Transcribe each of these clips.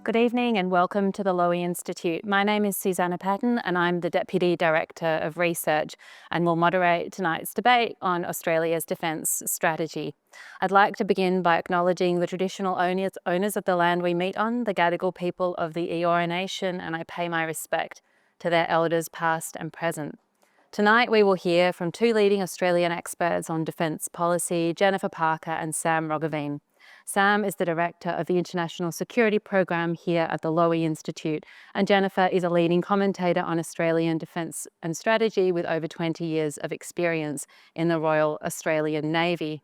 Good evening and welcome to the Lowy Institute. My name is Susanna Patton and I'm the Deputy Director of Research and will moderate tonight's debate on Australia's defence strategy. I'd like to begin by acknowledging the traditional owners of the land we meet on, the Gadigal people of the Eora Nation, and I pay my respect to their elders past and present. Tonight we will hear from two leading Australian experts on defence policy, Jennifer Parker and Sam Roggeveen. Sam is the Director of the International Security Program here at the Lowy Institute, and Jennifer is a leading commentator on Australian defence and strategy with over 20 years of experience in the Royal Australian Navy.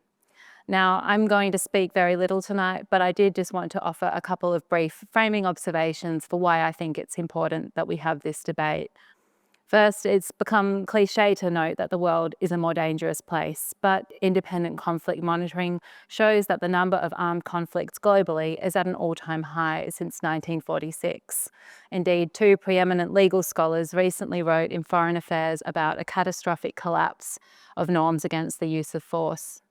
Now, I'm going to speak very little tonight, but I did just want to offer a couple of brief framing observations for why I think it's important that we have this debate. First, it's become cliche to note that the world is a more dangerous place, but independent conflict monitoring shows that the number of armed conflicts globally is at an all-time high since 1946. Indeed, two preeminent legal scholars recently wrote in Foreign Affairs about a catastrophic collapse of norms against the use of force.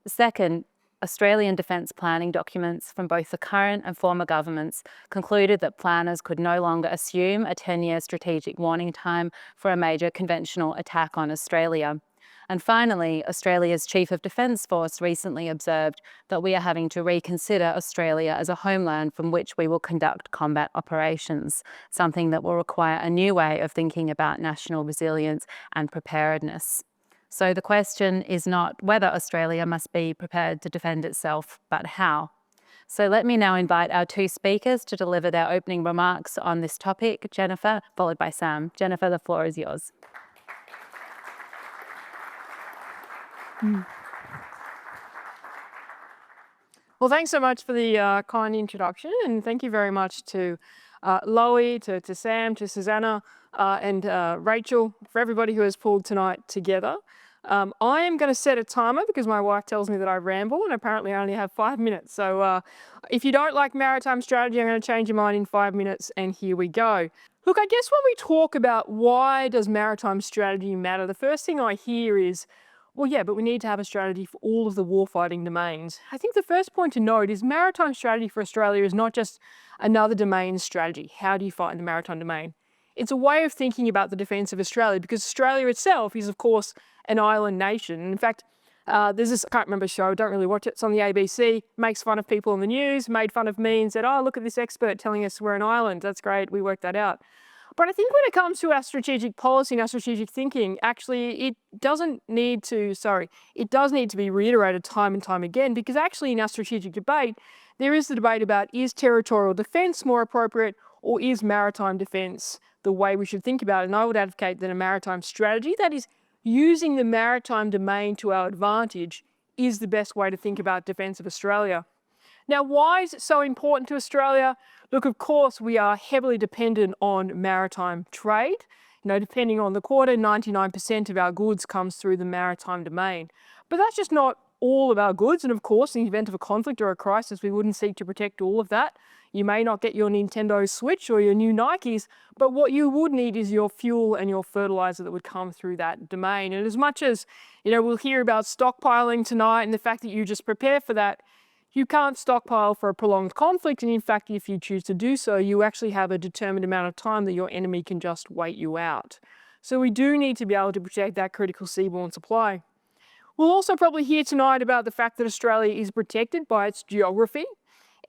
Second, Australian defence planning documents from both the current and former governments concluded that planners could no longer assume a 10-year strategic warning time for a major conventional attack on Australia. And finally, Australia's Chief of Defence Force recently observed that we are having to reconsider Australia as a homeland from which we will conduct combat operations, something that will require a new way of thinking about national resilience and preparedness. So the question is not whether Australia must be prepared to defend itself, but how. So let me now invite our two speakers to deliver their opening remarks on this topic, Jennifer, followed by Sam. Jennifer, the floor is yours. Well, thanks so much for the kind introduction, and thank you very much to Lowy, to Sam, to Susanna, and Rachel, for everybody who has pulled tonight together. I am going to set a timer because my wife tells me that I ramble, and apparently I only have 5 minutes. So if you don't like maritime strategy, I'm going to change your mind in 5 minutes, and here we go. Look, I guess when we talk about why does maritime strategy matter, the first thing I hear is, well, yeah, but we need to have a strategy for all of the warfighting domains. I think the first point to note is maritime strategy for Australia is not just another domain strategy. How do you fight in the maritime domain? It's a way of thinking about the defence of Australia, because Australia itself is, of course, an island nation. In fact, there's this, I can't remember the show, don't really watch it, it's on the ABC, makes fun of people in the news, made fun of me and said, oh, look at this expert telling us we're an island. That's great, we worked that out. But I think when it comes to our strategic policy and our strategic thinking, actually it does need to be reiterated time and time again, because actually in our strategic debate, there is the debate about, is territorial defence more appropriate, or is maritime defence the way we should think about it? And I would advocate that a maritime strategy, that is using the maritime domain to our advantage, is the best way to think about defence of Australia. Now, why is it so important to Australia? Look, of course, we are heavily dependent on maritime trade. Depending on the quarter, 99% of our goods comes through the maritime domain. But that's just not all of our goods. And of course, in the event of a conflict or a crisis, we wouldn't seek to protect all of that. You may not get your Nintendo Switch or your new Nikes, but what you would need is your fuel and your fertilizer that would come through that domain. And as much as, we'll hear about stockpiling tonight and the fact that you just prepare for that, you can't stockpile for a prolonged conflict. And in fact, if you choose to do so, you actually have a determined amount of time that your enemy can just wait you out. So we do need to be able to protect that critical seaborne supply. We'll also probably hear tonight about the fact that Australia is protected by its geography,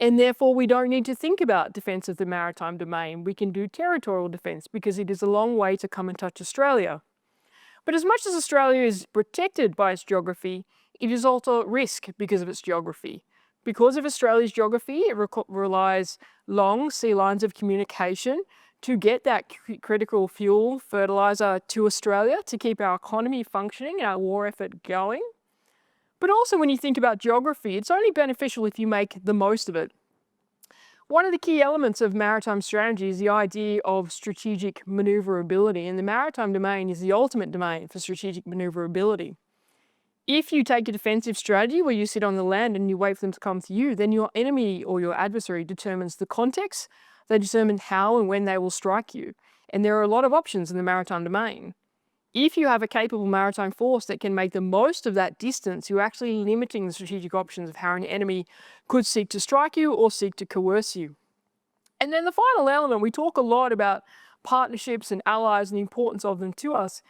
and therefore we don't need to think about defence of the maritime domain. We can do territorial defence because it is a long way to come and touch Australia. But as much as Australia is protected by its geography, it is also at risk because of its geography. Because of Australia's geography, it relies long sea lines of communication to get that critical fuel, fertiliser to Australia to keep our economy functioning and our war effort going. But also when you think about geography, it's only beneficial if you make the most of it. One of the key elements of maritime strategy is the idea of strategic manoeuvrability, and the maritime domain is the ultimate domain for strategic manoeuvrability. If you take a defensive strategy where you sit on the land and you wait for them to come to you, then your enemy or your adversary determines the context, they determine how and when they will strike you. And there are a lot of options in the maritime domain. If you have a capable maritime force that can make the most of that distance, you're actually limiting the strategic options of how an enemy could seek to strike you or seek to coerce you. And then the final element, we talk a lot about partnerships and allies and the importance of them to us.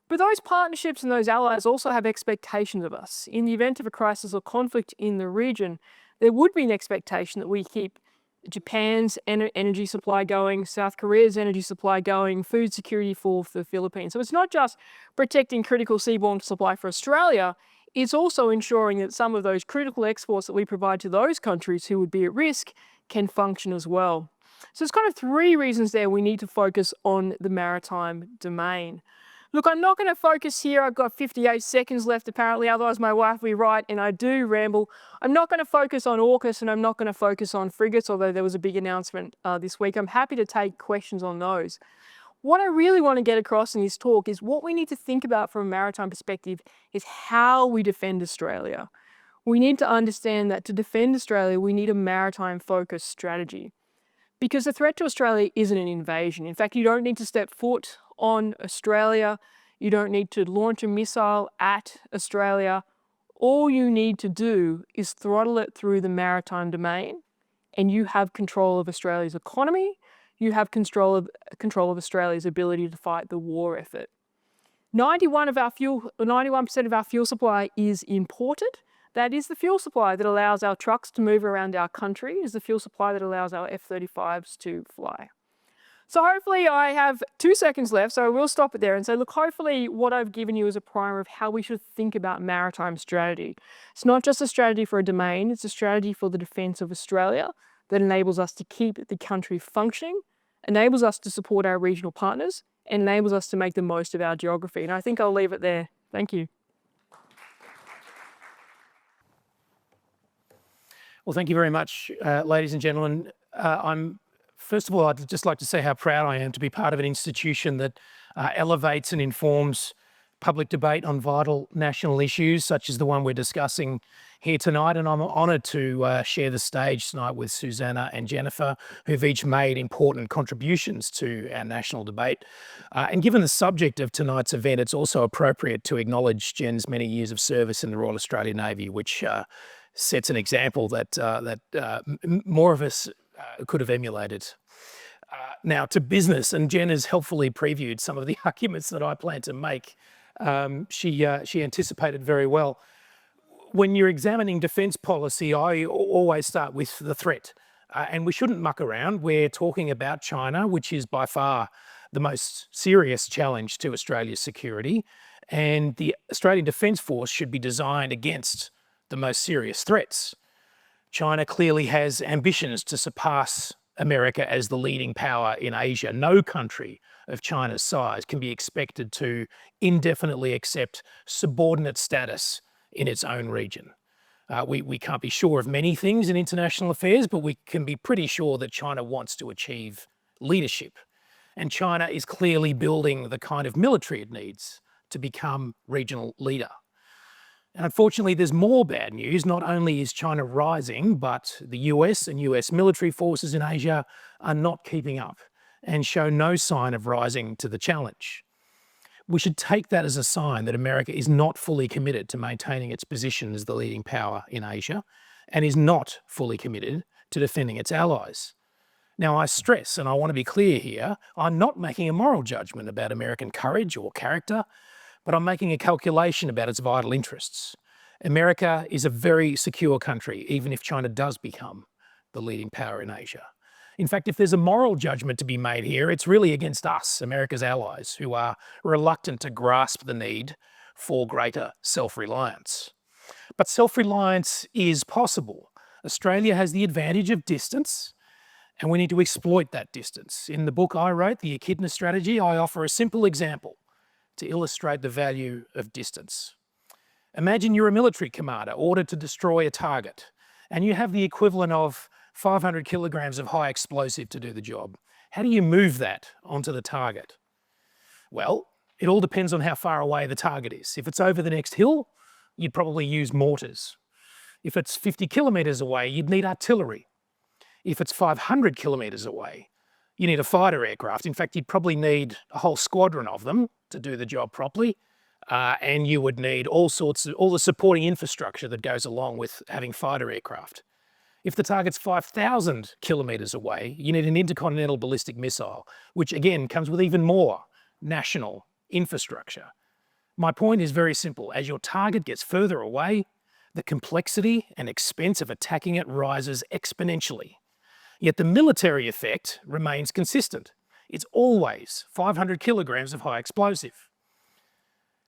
But those partnerships and those allies also have expectations of us. In the event of a crisis or conflict in the region, there would be an expectation that we keep Japan's energy supply going, South Korea's energy supply going, food security for the Philippines. So it's not just protecting critical seaborne supply for Australia, it's also ensuring that some of those critical exports that we provide to those countries who would be at risk can function as well. So there's kind of three reasons there we need to focus on the maritime domain. Look, I'm not going to focus here. I've got 58 seconds left apparently, otherwise my wife will be right, and I do ramble. I'm not going to focus on AUKUS and I'm not going to focus on frigates, although there was a big announcement this week. I'm happy to take questions on those. What I really want to get across in this talk is what we need to think about from a maritime perspective is how we defend Australia. We need to understand that to defend Australia, we need a maritime-focused strategy. Because the threat to Australia isn't an invasion. In fact, you don't need to step foot on Australia. You don't need to launch a missile at Australia. All you need to do is throttle it through the maritime domain, and you have control of Australia's economy. You have control of Australia's ability to fight the war effort. 91% of our fuel supply is imported. That is the fuel supply that allows our trucks to move around our country, is the fuel supply that allows our F-35s to fly. So hopefully I have 2 seconds left, so I will stop it there and say, look, hopefully what I've given you is a primer of how we should think about maritime strategy. It's not just a strategy for a domain, it's a strategy for the defence of Australia that enables us to keep the country functioning, enables us to support our regional partners, and enables us to make the most of our geography. And I think I'll leave it there. Thank you. Well, thank you very much, ladies and gentlemen. First of all, I'd just like to say how proud I am to be part of an institution that elevates and informs public debate on vital national issues, such as the one we're discussing here tonight. And I'm honoured to share the stage tonight with Susanna and Jennifer, who've each made important contributions to our national debate. And given the subject of tonight's event, it's also appropriate to acknowledge Jen's many years of service in the Royal Australian Navy, which sets an example that more of us could have emulated. Now to business, and Jen has helpfully previewed some of the arguments that I plan to make. She anticipated very well. When you're examining defence policy, I always start with the threat. And we shouldn't muck around. We're talking about China, which is by far the most serious challenge to Australia's security. And the Australian Defence Force should be designed against the most serious threats. China clearly has ambitions to surpass America as the leading power in Asia. No country of China's size can be expected to indefinitely accept subordinate status in its own region. We can't be sure of many things in international affairs, but we can be pretty sure that China wants to achieve leadership. And China is clearly building the kind of military it needs to become regional leader. And unfortunately, there's more bad news. Not only is China rising, but the US and US military forces in Asia are not keeping up and show no sign of rising to the challenge. We should take that as a sign that America is not fully committed to maintaining its position as the leading power in Asia and is not fully committed to defending its allies. Now, I stress, and I want to be clear here, I'm not making a moral judgment about American courage or character, but I'm making a calculation about its vital interests. America is a very secure country, even if China does become the leading power in Asia. In fact, if there's a moral judgment to be made here, it's really against us, America's allies, who are reluctant to grasp the need for greater self-reliance. But self-reliance is possible. Australia has the advantage of distance, and we need to exploit that distance. In the book I wrote, The Echidna Strategy, I offer a simple example to illustrate the value of distance. Imagine you're a military commander ordered to destroy a target, and you have the equivalent of 500 kilograms of high explosive to do the job. How do you move that onto the target? Well, it all depends on how far away the target is. If it's over the next hill, you'd probably use mortars. If it's 50 kilometres away, you'd need artillery. If it's 500 kilometres away, you need a fighter aircraft. In fact, you'd probably need a whole squadron of them to do the job properly. And you would need all the supporting infrastructure that goes along with having fighter aircraft. If the target's 5,000 kilometres away, you need an intercontinental ballistic missile, which again comes with even more national infrastructure. My point is very simple. As your target gets further away, the complexity and expense of attacking it rises exponentially. Yet the military effect remains consistent. It's always 500 kilograms of high explosive.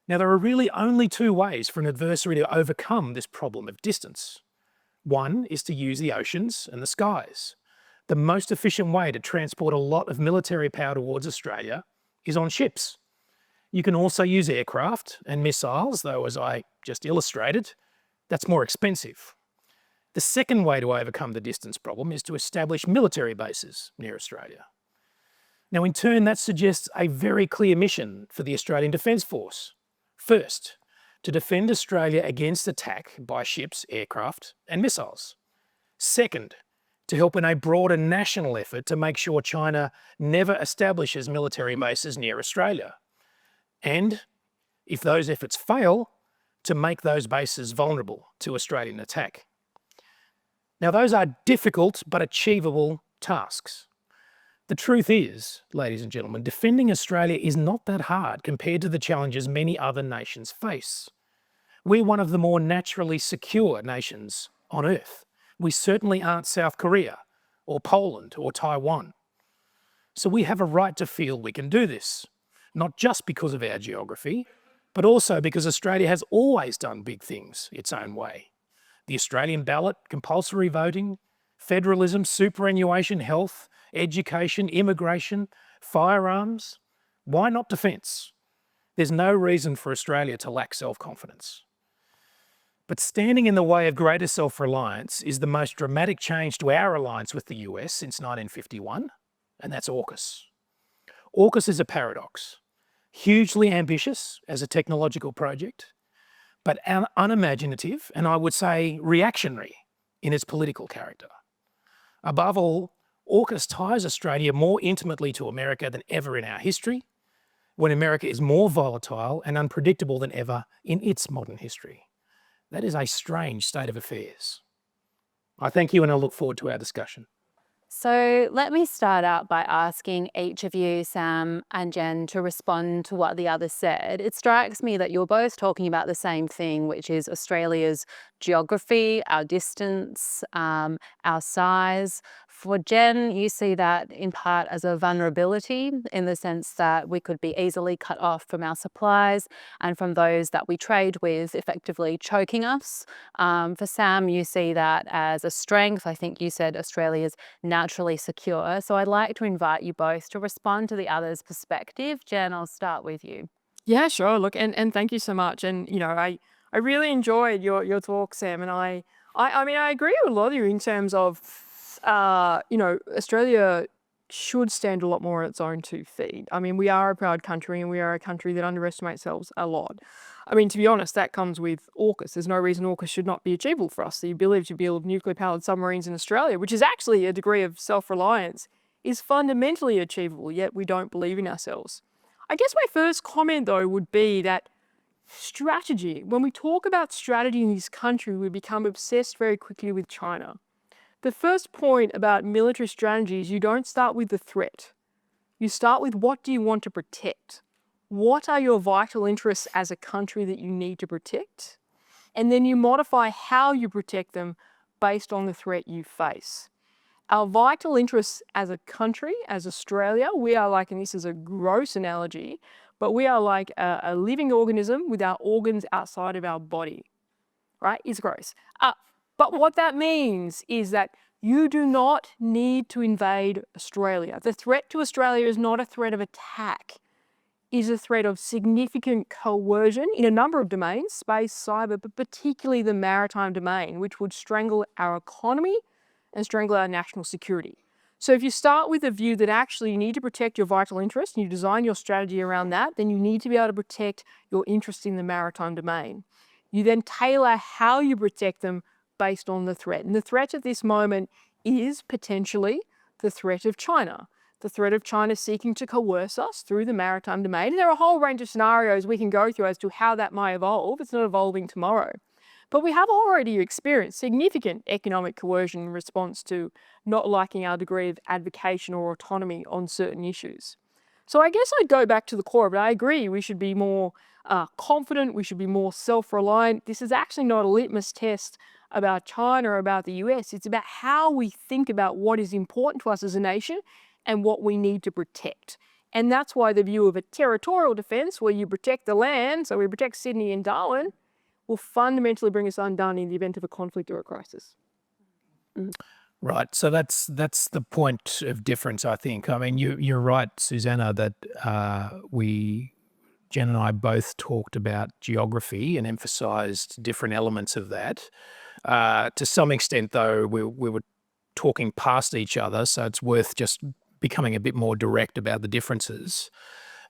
Now, there are really only two ways for an adversary to overcome this problem of distance. One is to use the oceans and the skies. The most efficient way to transport a lot of military power towards Australia is on ships. You can also use aircraft and missiles, though as I just illustrated, that's more expensive. The second way to overcome the distance problem is to establish military bases near Australia. Now, in turn, that suggests a very clear mission for the Australian Defence Force. First, to defend Australia against attack by ships, aircraft and missiles. Second, to help in a broader national effort to make sure China never establishes military bases near Australia. And, if those efforts fail, to make those bases vulnerable to Australian attack. Now, those are difficult but achievable tasks. The truth is, ladies and gentlemen, defending Australia is not that hard compared to the challenges many other nations face. We're one of the more naturally secure nations on Earth. We certainly aren't South Korea or Poland or Taiwan. So we have a right to feel we can do this, not just because of our geography, but also because Australia has always done big things its own way. The Australian ballot, compulsory voting, federalism, superannuation, health, education, immigration, firearms. Why not defence? There's no reason for Australia to lack self-confidence. But standing in the way of greater self-reliance is the most dramatic change to our alliance with the US since 1951, and that's AUKUS. AUKUS is a paradox, hugely ambitious as a technological project, but unimaginative and I would say reactionary in its political character. Above all, AUKUS ties Australia more intimately to America than ever in our history, when America is more volatile and unpredictable than ever in its modern history. That is a strange state of affairs. I thank you and I look forward to our discussion. So let me start out by asking each of you, Sam and Jen, to respond to what the other said. It strikes me that you're both talking about the same thing, which is Australia's geography, our distance, our size. For Jen, you see that in part as a vulnerability in the sense that we could be easily cut off from our supplies and from those that we trade with, effectively choking us. For Sam, you see that as a strength. I think you said Australia's naturally secure. So I'd like to invite you both to respond to the other's perspective. Jen, I'll start with you. Yeah, sure. Look, and thank you so much. And, you know, I really enjoyed your talk, Sam. And I mean, I agree with a lot of you in terms of, you know, Australia should stand a lot more on its own 2 feet. I mean, we are a proud country and we are a country that underestimates ourselves a lot. I mean, to be honest, that comes with AUKUS. There's no reason AUKUS should not be achievable for us. The ability to build nuclear-powered submarines in Australia, which is actually a degree of self-reliance, is fundamentally achievable, yet we don't believe in ourselves. I guess my first comment, though, would be that strategy. When we talk about strategy in this country, we become obsessed very quickly with China. The first point about military strategy is you don't start with the threat. You start with what do you want to protect? What are your vital interests as a country that you need to protect? And then you modify how you protect them based on the threat you face. Our vital interests as a country, as Australia, we are like, and this is a gross analogy, but we are like a living organism with our organs outside of our body, right? It's gross. But what that means is that you do not need to invade Australia. The threat to Australia is not a threat of attack. It is a threat of significant coercion in a number of domains, space, cyber, but particularly the maritime domain, which would strangle our economy and strangle our national security. So if you start with a view that actually you need to protect your vital interests and you design your strategy around that, then you need to be able to protect your interest in the maritime domain. You then tailor how you protect them based on the threat. And the threat at this moment is potentially the threat of China. The threat of China seeking to coerce us through the maritime domain. And there are a whole range of scenarios we can go through as to how that might evolve. It's not evolving tomorrow. But we have already experienced significant economic coercion in response to not liking our degree of advocation or autonomy on certain issues. So I guess I'd go back to the core, but I agree we should be more confident, we should be more self-reliant. This is actually not a litmus test about China or about the US. It's about how we think about what is important to us as a nation and what we need to protect. And that's why the view of a territorial defence, where you protect the land, so we protect Sydney and Darwin, will fundamentally bring us undone in the event of a conflict or a crisis. Right. So that's the point of difference, I think. I mean, you're right, Susanna, that Jen and I both talked about geography and emphasised different elements of that. To some extent, though, we were talking past each other, so it's worth just becoming a bit more direct about the differences.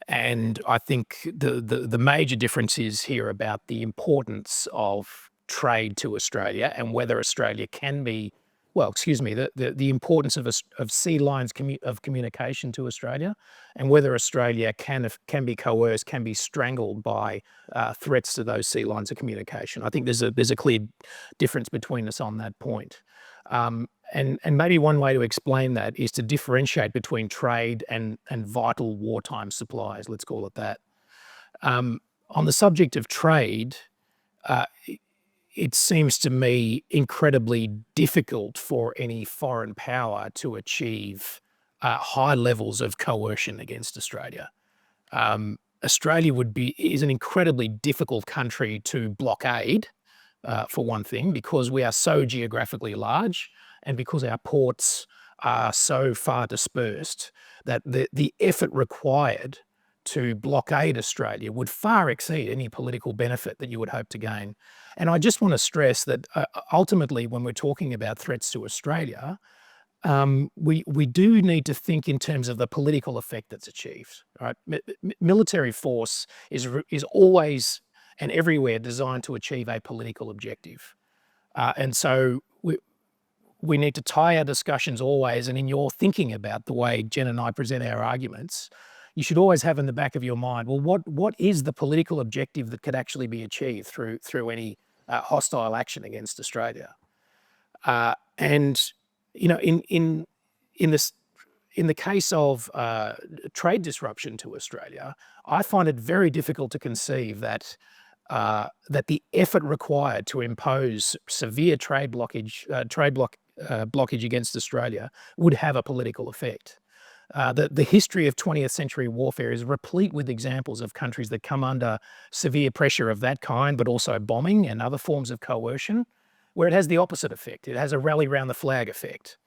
And I think the major difference is here about the importance of trade to Australia and whether Australia can be, well, excuse me, the importance of sea lines of communication to Australia, and whether Australia can be coerced, can be strangled by threats to those sea lines of communication. I think there's a clear difference between us on that point. And maybe one way to explain that is to differentiate between trade and vital wartime supplies, let's call it that. On the subject of trade, it seems to me incredibly difficult for any foreign power to achieve high levels of coercion against Australia. Australia is an incredibly difficult country to blockade, for one thing, because we are so geographically large and because our ports are so far dispersed that the effort required to blockade Australia would far exceed any political benefit that you would hope to gain. And I just want to stress that ultimately, when we're talking about threats to Australia, we do need to think in terms of the political effect that's achieved. Right? Military force is always and everywhere designed to achieve a political objective. And so we need to tie our discussions always, and in your thinking about the way Jen and I present our arguments, you should always have in the back of your mind, well, what is the political objective that could actually be achieved through any hostile action against Australia? And you know, in the case of trade disruption to Australia, I find it very difficult to conceive that the effort required to impose severe trade blockage against Australia would have a political effect. The history of 20th century warfare is replete with examples of countries that come under severe pressure of that kind, but also bombing and other forms of coercion, where it has the opposite effect. It has a rally round the flag effect.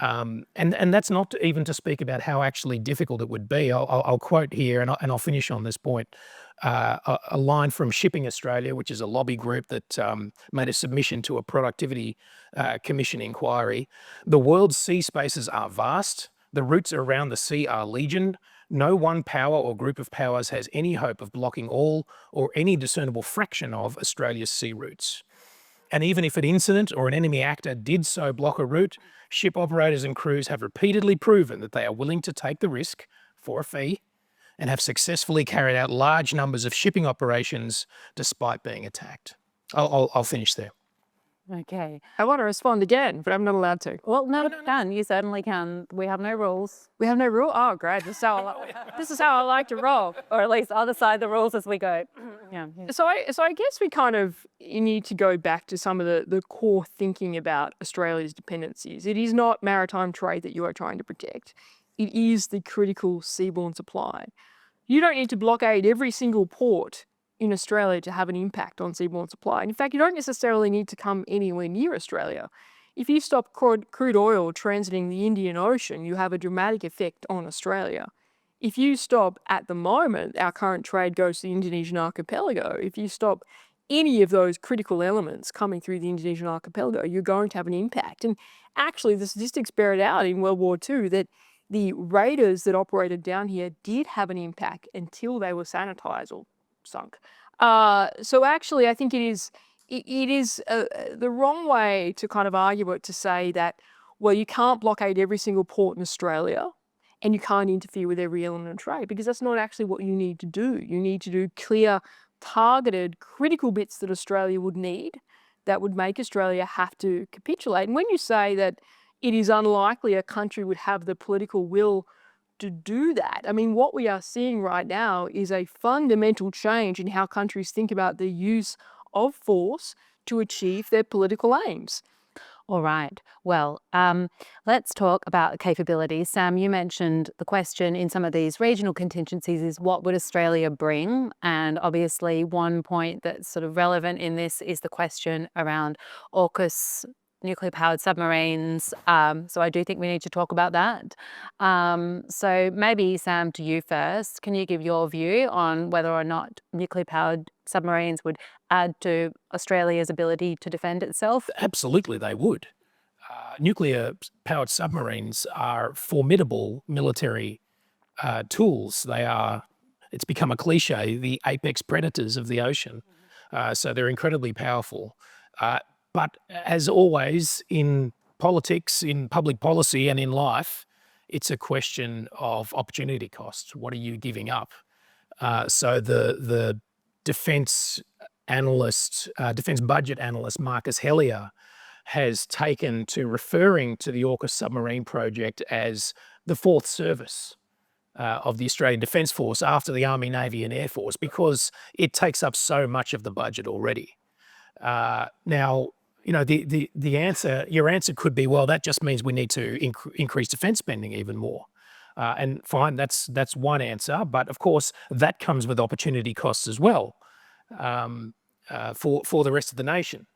And that's not even to speak about how actually difficult it would be. I'll quote here, and I'll finish on this point, a line from Shipping Australia, which is a lobby group that made a submission to a productivity commission inquiry. The world's sea spaces are vast. The routes around the sea are legion. No one power or group of powers has any hope of blocking all or any discernible fraction of Australia's sea routes. And even if an incident or an enemy actor did so block a route, ship operators and crews have repeatedly proven that they are willing to take the risk for a fee and have successfully carried out large numbers of shipping operations despite being attacked. I'll finish there. Okay. I want to respond again, but I'm not allowed to. Well, no, you can. You certainly can. We have no rules. We have no rule? Oh, great. This is how I like to roll. Or at least I'll decide the rules as we go. Yeah. So I guess you need to go back to some of the core thinking about Australia's dependencies. It is not maritime trade that you are trying to protect. It is the critical seaborne supply. You don't need to blockade every single port in Australia to have an impact on seaborne supply. And in fact, you don't necessarily need to come anywhere near Australia. If you stop crude oil transiting the Indian Ocean, you have a dramatic effect on Australia. If you stop, at the moment, our current trade goes to the Indonesian archipelago. If you stop any of those critical elements coming through the Indonesian archipelago, you're going to have an impact. And actually, the statistics bear it out in World War II that the raiders that operated down here did have an impact until they were sanitized or sunk. So actually, I think it is the wrong way to kind of argue it, to say that, well, you can't blockade every single port in Australia and you can't interfere with every element of trade, because that's not actually what you need to do. You need to do clear, targeted, critical bits that Australia would need that would make Australia have to capitulate. And when you say that it is unlikely a country would have the political will to do that, I mean, what we are seeing right now is a fundamental change in how countries think about the use of force to achieve their political aims. All right. Well, let's talk about capabilities. Sam, you mentioned the question in some of these regional contingencies is what would Australia bring? And obviously, one point that's sort of relevant in this is the question around AUKUS nuclear-powered submarines. So I do think we need to talk about that. So maybe, Sam, to you first. Can you give your view on whether or not nuclear-powered submarines would add to Australia's ability to defend itself? Absolutely, they would. Nuclear-powered submarines are formidable military tools. It's become a cliche, the apex predators of the ocean. So they're incredibly powerful. But as always in politics, in public policy and in life, it's a question of opportunity cost. What are you giving up? So the defense budget analyst, Marcus Hellier, has taken to referring to the AUKUS submarine project as the fourth service of the Australian Defence Force after the Army, Navy and Air Force, because it takes up so much of the budget already. Now, you know, your answer could be, well, that just means we need to increase defence spending even more. And fine, that's one answer. But of course, that comes with opportunity costs as well for the rest of the nation.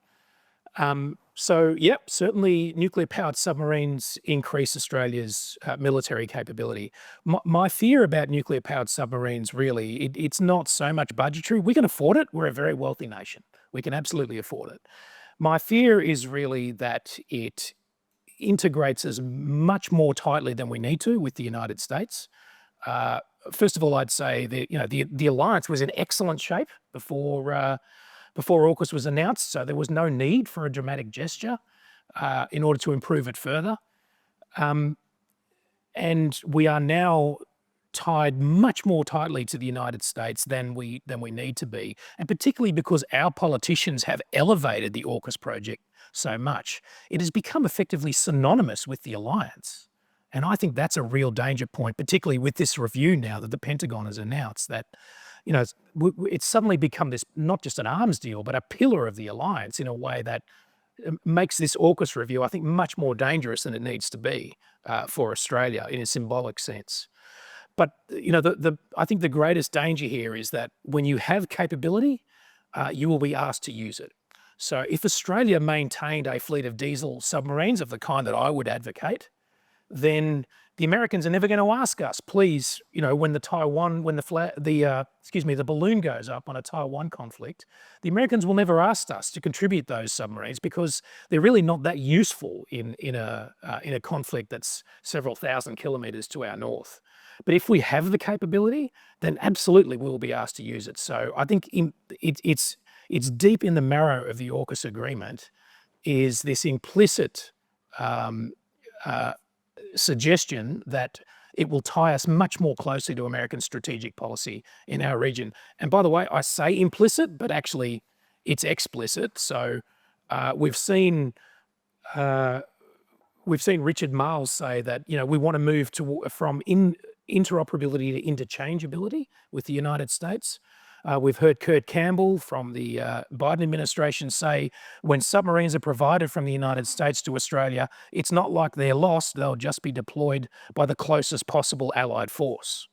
So, yep, certainly nuclear-powered submarines increase Australia's military capability. My fear about nuclear-powered submarines, really, it's not so much budgetary. We can afford it. We're a very wealthy nation. We can absolutely afford it. My fear is really that it integrates us much more tightly than we need to with the United States. First of all, I'd say the alliance was in excellent shape before AUKUS was announced, so there was no need for a dramatic gesture in order to improve it further. And we are now tied much more tightly to the United States than we need to be, and particularly because our politicians have elevated the AUKUS project so much, it has become effectively synonymous with the alliance. And I think that's a real danger point, particularly with this review now that the Pentagon has announced that, you know, it's suddenly become this, not just an arms deal, but a pillar of the alliance in a way that makes this AUKUS review, I think, much more dangerous than it needs to be for Australia in a symbolic sense. But, you know, I think the greatest danger here is that when you have capability, you will be asked to use it. So if Australia maintained a fleet of diesel submarines of the kind that I would advocate, then the Americans are never going to ask us, please, you know, when the balloon goes up on a Taiwan conflict, the Americans will never ask us to contribute those submarines because they're really not that useful in a conflict that's several thousand kilometers to our north. But if we have the capability, then absolutely we'll be asked to use it. So I think it's deep in the marrow of the AUKUS agreement is this implicit suggestion that it will tie us much more closely to American strategic policy in our region. And by the way, I say implicit, but actually it's explicit. So we've seen Richard Marles say that, you know, we want to move from interoperability to interchangeability with the United States. We've heard Kurt Campbell from the Biden administration say, when submarines are provided from the United States to Australia, it's not like they're lost, they'll just be deployed by the closest possible allied force.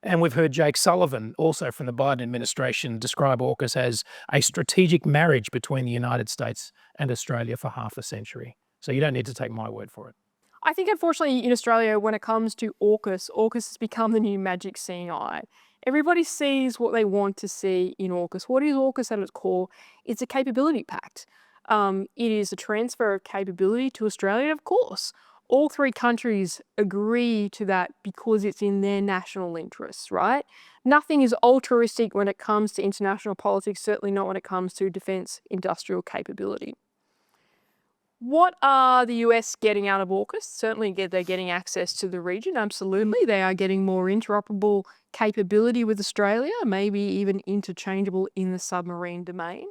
And we've heard Jake Sullivan, also from the Biden administration, describe AUKUS as a strategic marriage between the United States and Australia for half a century. So you don't need to take my word for it. I think, unfortunately, in Australia, when it comes to AUKUS, AUKUS has become the new magic seeing eye. Everybody sees what they want to see in AUKUS. What is AUKUS at its core? It's a capability pact. It is a transfer of capability to Australia, of course. All three countries agree to that because it's in their national interests, right? Nothing is altruistic when it comes to international politics, certainly not when it comes to defence industrial capability. What are the US getting out of AUKUS? Certainly they're getting access to the region, absolutely. They are getting more interoperable capability with Australia, maybe even interchangeable in the submarine domain.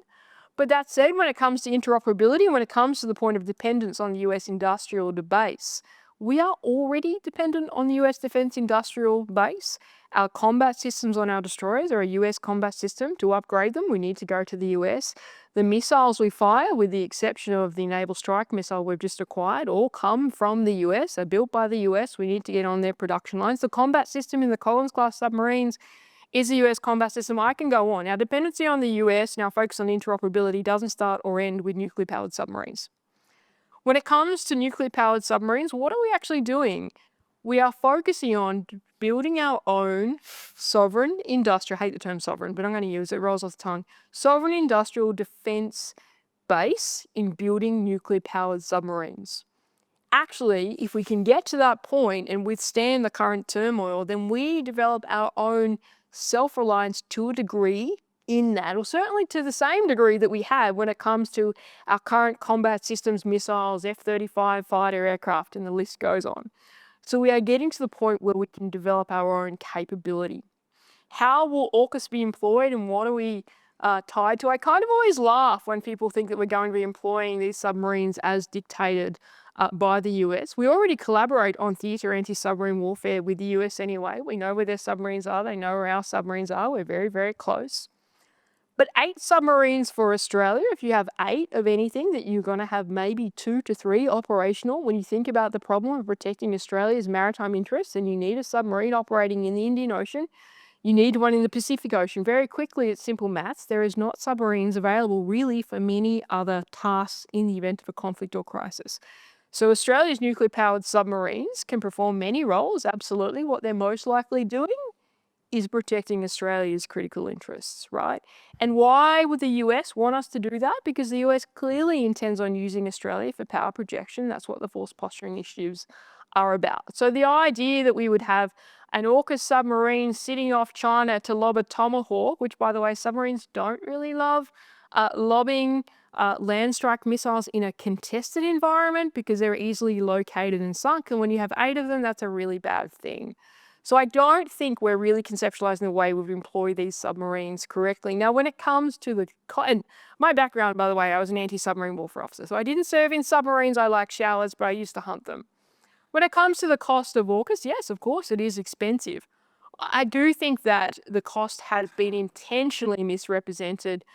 But that said, when it comes to interoperability and when it comes to the point of dependence on the US industrial base, we are already dependent on the US defense industrial base. Our combat systems on our destroyers are a US combat system. To upgrade them, we need to go to the US. The missiles we fire, with the exception of the Naval Strike Missile we've just acquired, all come from the US, are built by the US. We need to get on their production lines. The combat system in the Collins-class submarines is the US combat system. I can go on. Our dependency on the US and our focus on interoperability doesn't start or end with nuclear-powered submarines. When it comes to nuclear-powered submarines, what are we actually doing? We are focusing on building our own sovereign industrial, I hate the term sovereign, but I'm going to use it, rolls off the tongue, sovereign industrial defense base in building nuclear-powered submarines. Actually, if we can get to that point and withstand the current turmoil, then we develop our own self-reliance to a degree in that, or certainly to the same degree that we have when it comes to our current combat systems, missiles, F-35 fighter aircraft, and the list goes on. So we are getting to the point where we can develop our own capability. How will AUKUS be employed and what are we tied to? I kind of always laugh when people think that we're going to be employing these submarines as dictated by the US. We already collaborate on theatre anti-submarine warfare with the US anyway. We know where their submarines are. They know where our submarines are. We're very, very close. But 8 submarines for Australia, if you have 8 of anything, that you're going to have maybe 2 to 3 operational. When you think about the problem of protecting Australia's maritime interests, and you need a submarine operating in the Indian Ocean, you need one in the Pacific Ocean. Very quickly, it's simple maths. There is not submarines available really for many other tasks in the event of a conflict or crisis. So Australia's nuclear-powered submarines can perform many roles, absolutely. What they're most likely doing is protecting Australia's critical interests, right? And why would the US want us to do that? Because the US clearly intends on using Australia for power projection. That's what the force posturing issues are about. So the idea that we would have an AUKUS submarine sitting off China to lob a Tomahawk, which, by the way, submarines don't really love lobbing land strike missiles in a contested environment because they're easily located and sunk. And when you have 8 of them, that's a really bad thing. So I don't think we're really conceptualizing the way we've employed these submarines correctly. Now, when it comes to and my background, by the way, I was an anti-submarine warfare officer. So I didn't serve in submarines. I like showers, but I used to hunt them. When it comes to the cost of AUKUS, yes, of course, it is expensive. I do think that the cost has been intentionally misrepresented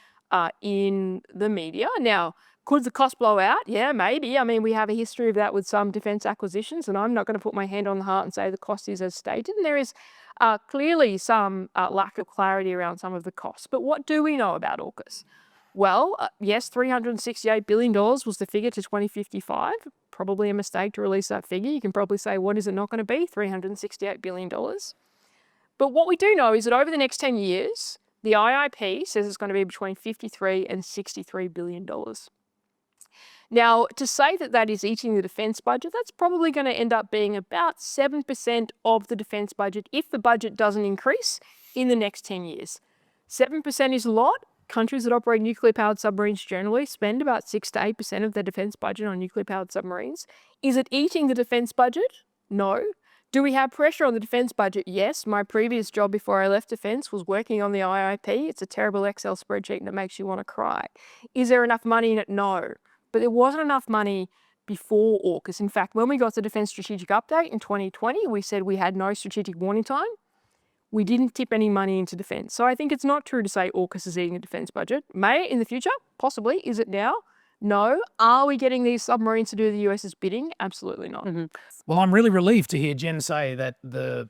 in the media. Now, could the cost blow out? Yeah, maybe. I mean, we have a history of that with some defence acquisitions, and I'm not going to put my hand on the heart and say the cost is as stated. And there is clearly some lack of clarity around some of the costs. But what do we know about AUKUS? Well, yes, $368 billion was the figure to 2055. Probably a mistake to release that figure. You can probably say, what is it not going to be? $368 billion. But what we do know is that over the next 10 years, the IIP says it's going to be between $53 and $63 billion. Now, to say that that is eating the defence budget, that's probably going to end up being about 7% of the defence budget if the budget doesn't increase in the next 10 years. 7% is a lot. Countries that operate nuclear-powered submarines generally spend about 6 to 8% of their defence budget on nuclear-powered submarines. Is it eating the defence budget? No. Do we have pressure on the defence budget? Yes. My previous job before I left defence was working on the IIP. It's a terrible Excel spreadsheet and it makes you want to cry. Is there enough money in it? No. But there wasn't enough money before AUKUS. In fact, when we got the Defence Strategic Update in 2020, we said we had no strategic warning time. We didn't tip any money into defence. So I think it's not true to say AUKUS is eating a defence budget. May it in the future? Possibly. Is it now? No. Are we getting these submarines to do the US's bidding? Absolutely not. Mm-hmm. Well, I'm really relieved to hear Jen say that the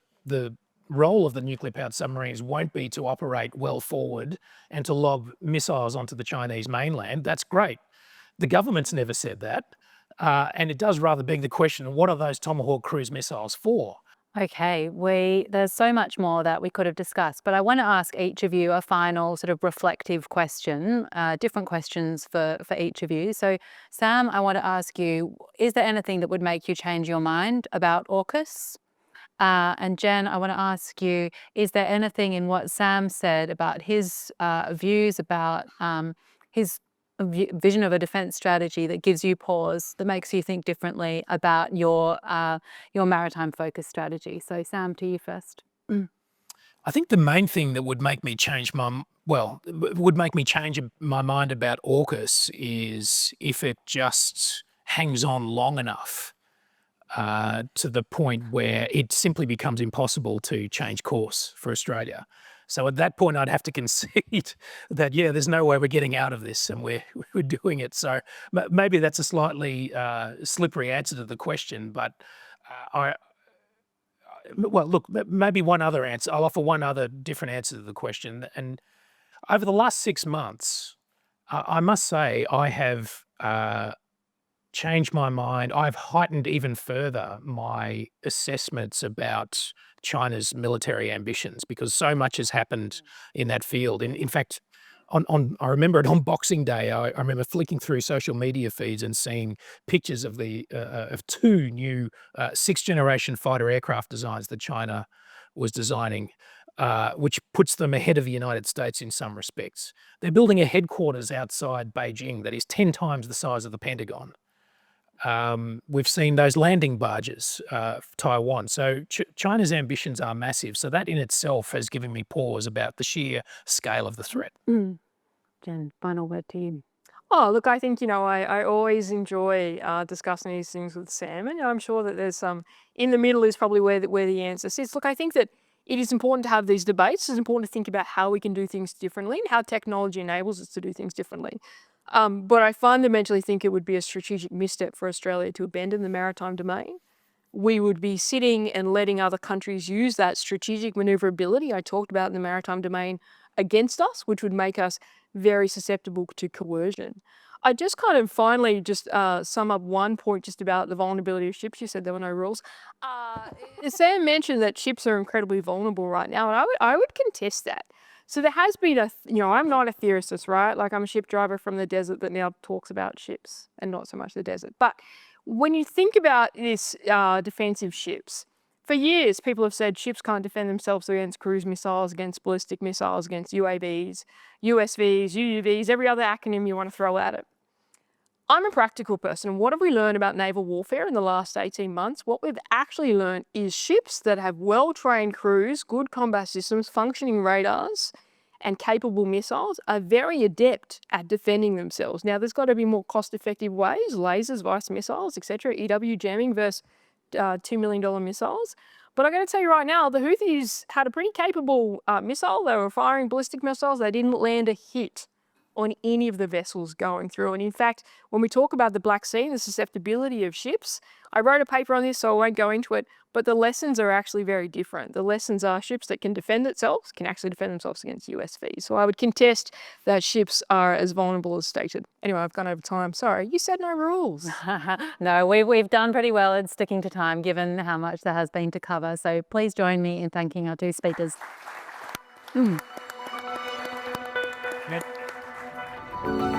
role of the nuclear-powered submarines won't be to operate well forward and to lob missiles onto the Chinese mainland. That's great. The government's never said that. And it does rather beg the question, what are those Tomahawk cruise missiles for? Okay, there's so much more that we could have discussed, but I want to ask each of you a final sort of reflective question, different questions for each of you. So Sam, I want to ask you, is there anything that would make you change your mind about AUKUS? And Jen, I want to ask you, is there anything in what Sam said about his views about his vision of a defence strategy that gives you pause, that makes you think differently about your maritime focus strategy? So Sam, to you first. I think the main thing that would make me change my well, would make me change my mind about AUKUS is if it just hangs on long enough to the point where it simply becomes impossible to change course for Australia. So at that point, I'd have to concede that, yeah, there's no way we're getting out of this, and we're doing it. So maybe that's a slightly slippery answer to the question, but well, look, maybe one other answer. I'll offer one other different answer to the question. And over the last 6 months, I must say I have changed my mind. I've heightened even further my assessments about China's military ambitions because so much has happened in that field. In fact, I remember it on Boxing Day. I remember flicking through social media feeds and seeing pictures of of 2 new 6th-generation fighter aircraft designs that China was designing, which puts them ahead of the United States in some respects. They're building a headquarters outside Beijing that is 10 times the size of the Pentagon. We've seen those landing barges, Taiwan. So China's ambitions are massive. So that in itself has given me pause about the sheer scale of the threat. Jen, final word to you. Oh, look, I think, I always enjoy discussing these things with Sam, and I'm sure that there's some, in the middle is probably where the answer sits. Look, I think that it is important to have these debates. It's important to think about how we can do things differently and how technology enables us to do things differently. But I fundamentally think it would be a strategic misstep for Australia to abandon the maritime domain. We would be sitting and letting other countries use that strategic maneuverability I talked about in the maritime domain against us, which would make us very susceptible to coercion. I just kind of finally just sum up one point just about the vulnerability of ships. You said there were no rules. Sam mentioned that ships are incredibly vulnerable right now, and I would contest that. So there has been I'm not a theorist, right? Like I'm a ship driver from the desert that now talks about ships and not so much the desert. But when you think about this defensive ships, for years people have said ships can't defend themselves against cruise missiles, against ballistic missiles, against UAVs, USVs, UUVs, every other acronym you want to throw at it. I'm a practical person. What have we learned about naval warfare in the last 18 months? What we've actually learned is ships that have well-trained crews, good combat systems, functioning radars, and capable missiles are very adept at defending themselves. Now, there's got to be more cost-effective ways, lasers, vice missiles, etc., EW jamming versus $2 million missiles. But I'm going to tell you right now, the Houthis had a pretty capable missile. They were firing ballistic missiles. They didn't land a hit on any of the vessels going through. And in fact, when we talk about the Black Sea and the susceptibility of ships, I wrote a paper on this, so I won't go into it, but the lessons are actually very different. The lessons are ships that can defend themselves can actually defend themselves against USVs. So I would contest that ships are as vulnerable as stated. Anyway, I've gone over time. Sorry, you said no rules. No, we've done pretty well at sticking to time, given how much there has been to cover. So please join me in thanking our 2 speakers. Yeah.